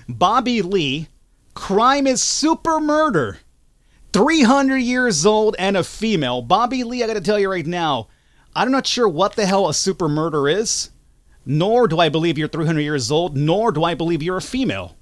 Bobby Lee. Crime is super murder. 300 years old and a female. Bobby Lee, I gotta tell you right now, I'm not sure what the hell a super murder is. Nor do I believe you're 300 years old, nor do I believe you're a female.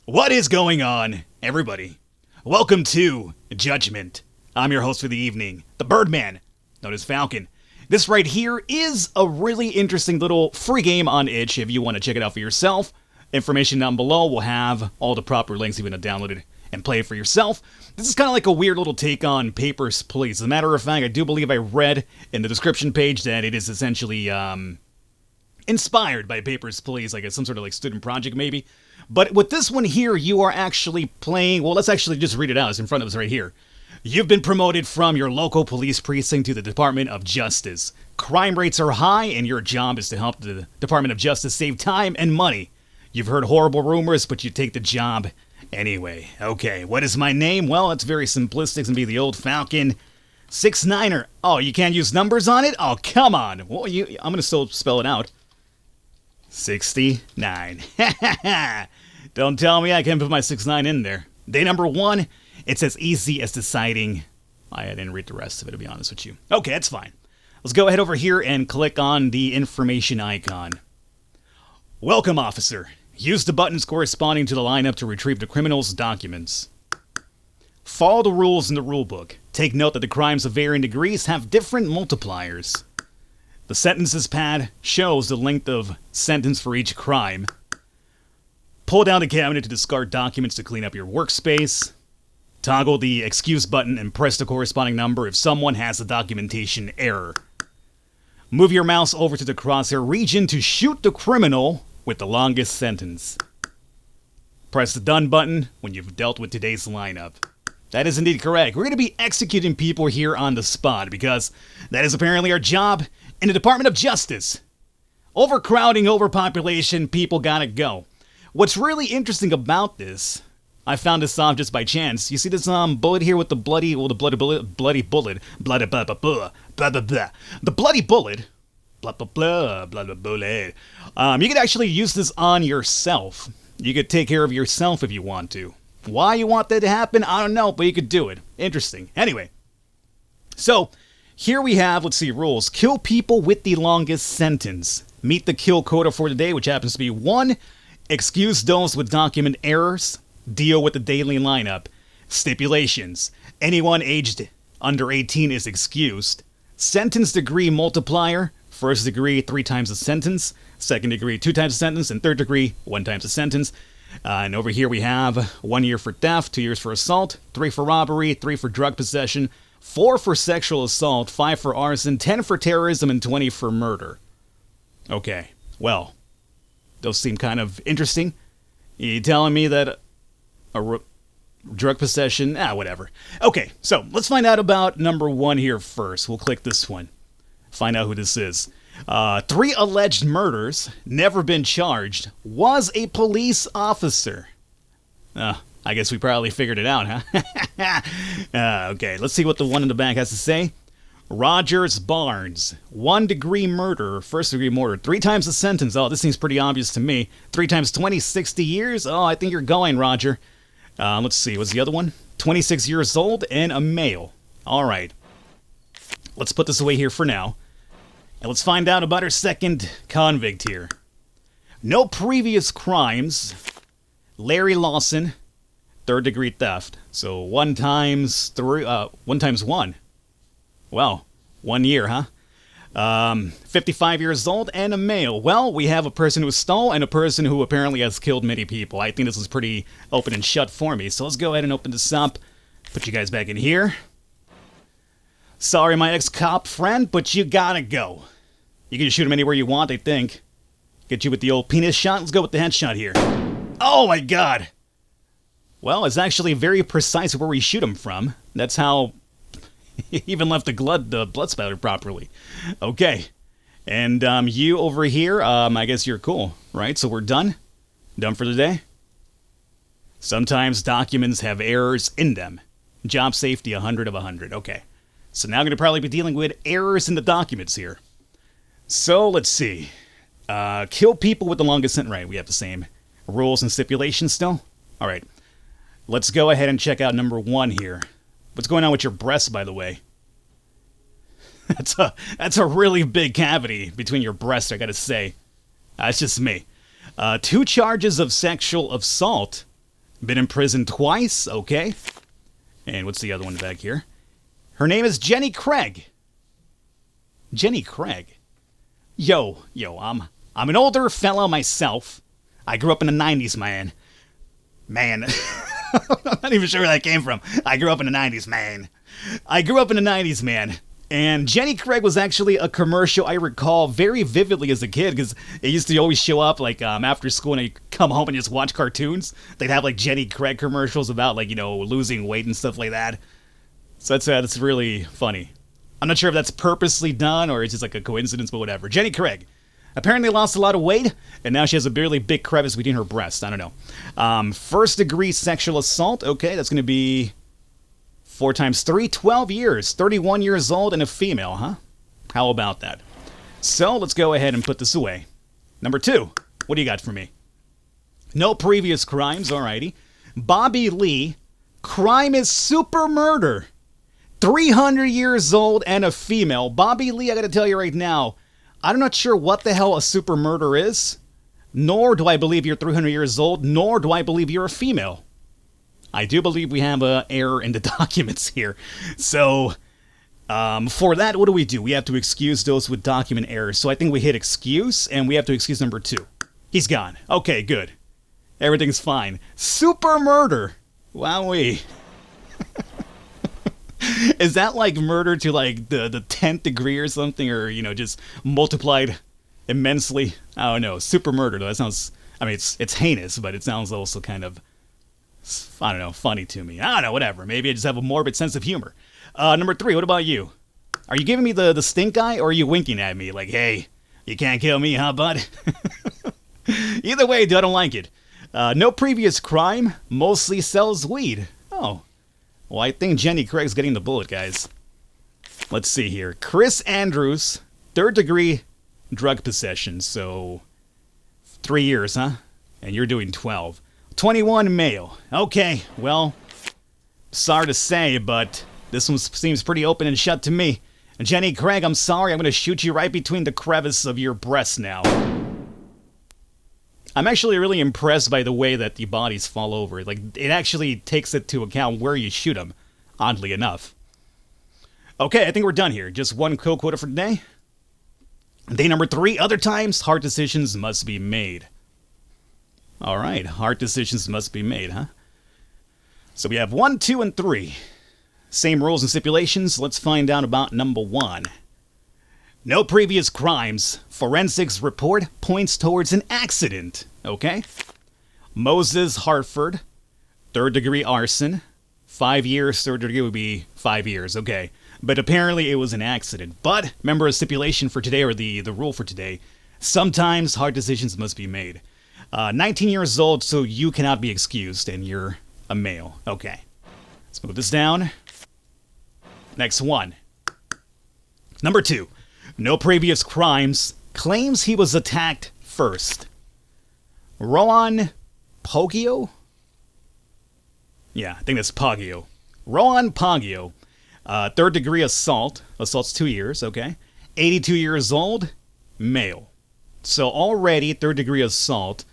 What is going on, everybody? Welcome to Judgement. I'm your host for the evening, the Birdman, known as Falcon. This right here is a really interesting little free game on itch if you want to check it out for yourself. Information down below will have all the proper links if you want to download it and play it for yourself. This is kind of like a weird little take on Papers, Please. As a matter of fact, I do believe I read in the description page that it is essentially inspired by Papers, Please, like some sort of like student project maybe. But with this one here, you are actually playing, well, let's actually just read it out. It's in front of us right here. You've been promoted from your local police precinct to the Department of Justice. Crime rates are high, and your job is to help the Department of Justice save time and money. You've heard horrible rumors, but you take the job anyway. Okay, what is my name? Well, it's very simplistic. It's going to be the old Falcon 6'9". Oh, you can't use numbers on it? Oh, come on. Well, I'm going to still spell it out. 69. Don't tell me I can't put my 6'9" in there. Day number 1, it's as easy as deciding. I didn't read the rest of it, to be honest with you. Okay, that's fine. Let's go ahead over here and click on the information icon. Welcome, officer. Use the buttons corresponding to the lineup to retrieve the criminal's documents. Follow the rules in the rulebook. Take note that the crimes of varying degrees have different multipliers. The sentences pad shows the length of sentence for each crime. Pull down the cabinet to discard documents to clean up your workspace. Toggle the excuse button and press the corresponding number if someone has a documentation error. Move your mouse over to the crosshair region to shoot the criminal with the longest sentence. Press the done button when you've dealt with today's lineup. That is indeed correct. We're going to be executing people here on the spot because that is apparently our job in the Department of Justice. Overcrowding, overpopulation, people gotta go. What's really interesting about this, I found this off just by chance. You see this bullet here with the bloody bullet, the bloody bullet, blah blah blah blah blah blah blah blah. The bloody bullet, blah blah blah blah blah blah. You could actually use this on yourself. You could take care of yourself if you want to. Why you want that to happen, I don't know, but you could do it. Interesting. Anyway, so here we have, let's see, rules. Kill people with the longest sentence. Meet the kill quota for the day, which happens to be 1. Excuse those with document errors. Deal with the daily lineup. Stipulations. Anyone aged under 18 is excused. Sentence degree multiplier. First degree, 3 times the sentence. Second degree, 2 times the sentence. And third degree, 1 times the sentence. And over here we have 1 year for theft, 2 years for assault, 3 for robbery, 3 for drug possession, 4 for sexual assault, 5 for arson, 10 for terrorism, and 20 for murder. Okay, well, those seem kind of interesting. You telling me that drug possession, whatever. Okay, so let's find out about number 1 here first. We'll click this one. Find out who this is. 3 alleged murders, never been charged, was a police officer. I guess we probably figured it out, huh? Okay, let's see what the one in the back has to say. Rogers Barnes, 1 degree murder, first degree murder, 3 times the sentence. Oh, this seems pretty obvious to me. 3 times 20, 60 years. Oh, I think you're going, Roger. Let's see, what's the other one? 26 years old and a male. All right. Let's put this away here for now. And let's find out about our second convict here. No previous crimes. Larry Lawson, 3rd degree theft. So 1 times 3, 1 times 1. Well, 1 year, huh? 55 years old and a male. Well, we have a person who stole and a person who apparently has killed many people. I think this was pretty open and shut for me. So let's go ahead and open this up. Put you guys back in here. Sorry, my ex-cop friend, but you gotta go. You can shoot him anywhere you want, I think. Get you with the old penis shot. Let's go with the headshot here. Oh my god! Well, it's actually very precise where we shoot him from. That's how he even left the blood spatter properly. Okay. And you over here, I guess you're cool, right? So we're done? Done for the day? Sometimes documents have errors in them. Job safety, 100 of 100. Okay. So now I'm going to probably be dealing with errors in the documents here. So, let's see. Kill people with the longest sentence. Right, we have the same. Rules and stipulations still? All right. Let's go ahead and check out number 1 here. What's going on with your breasts, by the way? That's a really big cavity between your breasts, I gotta say. That's just me. 2 charges of sexual assault. Been in prison twice, okay. And what's the other one back here? Her name is Jenny Craig. Jenny Craig. Yo, I'm an older fellow myself. I grew up in the 90s, man. Man. I'm not even sure where that came from. I grew up in the 90s, man. I grew up in the 90s, man. And Jenny Craig was actually a commercial I recall very vividly as a kid, because it used to always show up like after school and I'd come home and just watch cartoons. They'd have like Jenny Craig commercials about like, losing weight and stuff like that. So that's really funny. I'm not sure if that's purposely done or it's just like a coincidence, but whatever. Jenny Craig apparently lost a lot of weight, and now she has a really big crevice between her breasts. I don't know. First degree sexual assault. Okay, that's going to be 4 times 3, 12 years. 31 years old and a female, huh? How about that? So let's go ahead and put this away. Number 2. What do you got for me? No previous crimes. Alrighty. Bobby Lee. Crime is super murder. 300 years old and a female. Bobby Lee, I gotta tell you right now, I'm not sure what the hell a super murder is, nor do I believe you're 300 years old, nor do I believe you're a female. I do believe we have an error in the documents here. So, for that, what do? We have to excuse those with document errors. So I think we hit excuse, and we have to excuse number 2. He's gone. Okay, good. Everything's fine. Super murder. Wowee. Is that like murder to like the 10th degree or something, or just multiplied immensely? I don't know. Super murder though. That sounds. I mean, it's heinous, but it sounds also kind of, I don't know, funny to me. I don't know. Whatever. Maybe I just have a morbid sense of humor. Number 3. What about you? Are you giving me the stink eye, or are you winking at me like, hey, you can't kill me, huh, bud? Either way, dude, I don't like it. No previous crime. Mostly sells weed. Oh. Well, I think Jenny Craig's getting the bullet, guys. Let's see here. Chris Andrews, 3rd degree drug possession. So, 3 years, huh? And you're doing 12. 21 male. Okay, well, sorry to say, but this one seems pretty open and shut to me. And Jenny Craig, I'm sorry, I'm going to shoot you right between the crevice of your breast now. I'm actually really impressed by the way that the bodies fall over. Like, it actually takes it to account where you shoot them, oddly enough. Okay, I think we're done here. Just one quota for today. Day number 3, other times, hard decisions must be made. Alright, hard decisions must be made, huh? So we have 1, 2, and 3. Same rules and stipulations. Let's find out about number 1. No previous crimes. Forensics report points towards an accident. Okay? Moses Hartford. 3rd degree arson. 5 years. 3rd degree would be 5 years. Okay. But apparently it was an accident. But, remember a stipulation for today, or the rule for today. Sometimes hard decisions must be made. 19 years old, so you cannot be excused, and you're a male. Okay. Let's move this down. Next one. Number 2. No previous crimes. Claims he was attacked first. Rowan Poggio? Yeah, I think that's Poggio. Rowan Poggio. 3rd degree assault. Assault's 2 years, okay. 82 years old. Male. So already 3rd degree assault.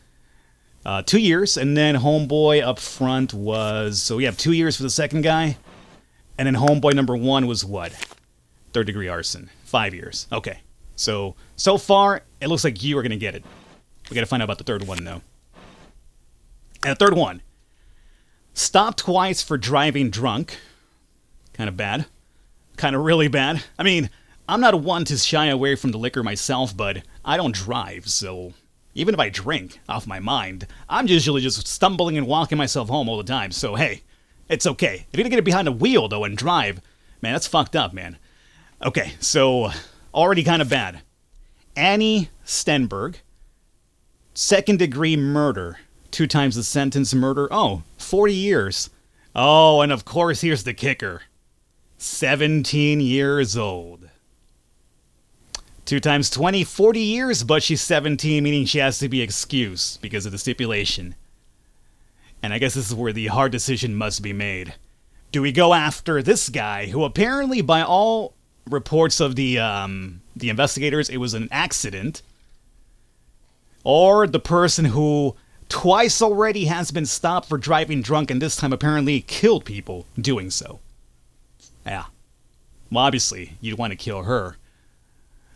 2 years, and then homeboy up front was... So we have 2 years for the second guy. And then homeboy number 1 was what? 3rd degree arson. 5 years. Okay. So far, it looks like you are going to get it. We got to find out about the 3rd one, though. And the 3rd one. Stopped twice for driving drunk. Kind of bad. Kind of really bad. I mean, I'm not one to shy away from the liquor myself, but I don't drive, so... Even if I drink off my mind, I'm usually just stumbling and walking myself home all the time, so hey, it's okay. If you're gonna get behind a wheel, though, and drive, man, that's fucked up, man. Okay, so, already kind of bad. Annie Stenberg, 2nd degree murder. 2 times the sentence murder. Oh, 40 years. Oh, and of course, here's the kicker. 17 years old. 2 times 20, 40 years, but she's 17, meaning she has to be excused because of the stipulation. And I guess this is where the hard decision must be made. Do we go after this guy, who apparently, by all reports of the investigators, it was an accident, or the person who twice already has been stopped for driving drunk and this time apparently killed people doing so? Yeah. Well, obviously, you'd want to kill her.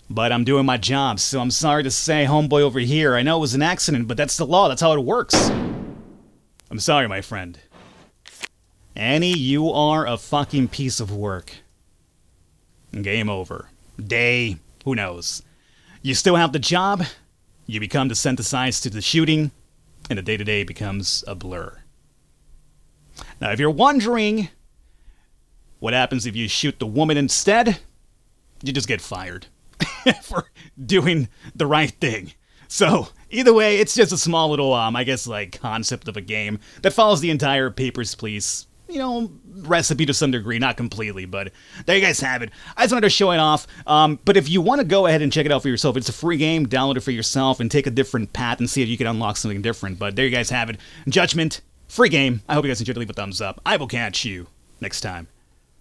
But I'm doing my job, so I'm sorry to say, homeboy over here, I know it was an accident, but that's the law, that's how it works. I'm sorry, my friend. Annie, you are a fucking piece of work. Game over. Day, who knows. You still have the job, you become desensitized to the shooting, and the day-to-day becomes a blur. Now, if you're wondering what happens if you shoot the woman instead, you just get fired for doing the right thing. So, either way, it's just a small little, I guess, like, concept of a game that follows the entire Papers, Please, recipe to some degree, not completely, but there you guys have it. I just wanted to show it off, but if you want to go ahead and check it out for yourself, it's a free game, download it for yourself, and take a different path and see if you can unlock something different, but there you guys have it. Judgment, free game. I hope you guys enjoyed. Leave a thumbs up. I will catch you next time.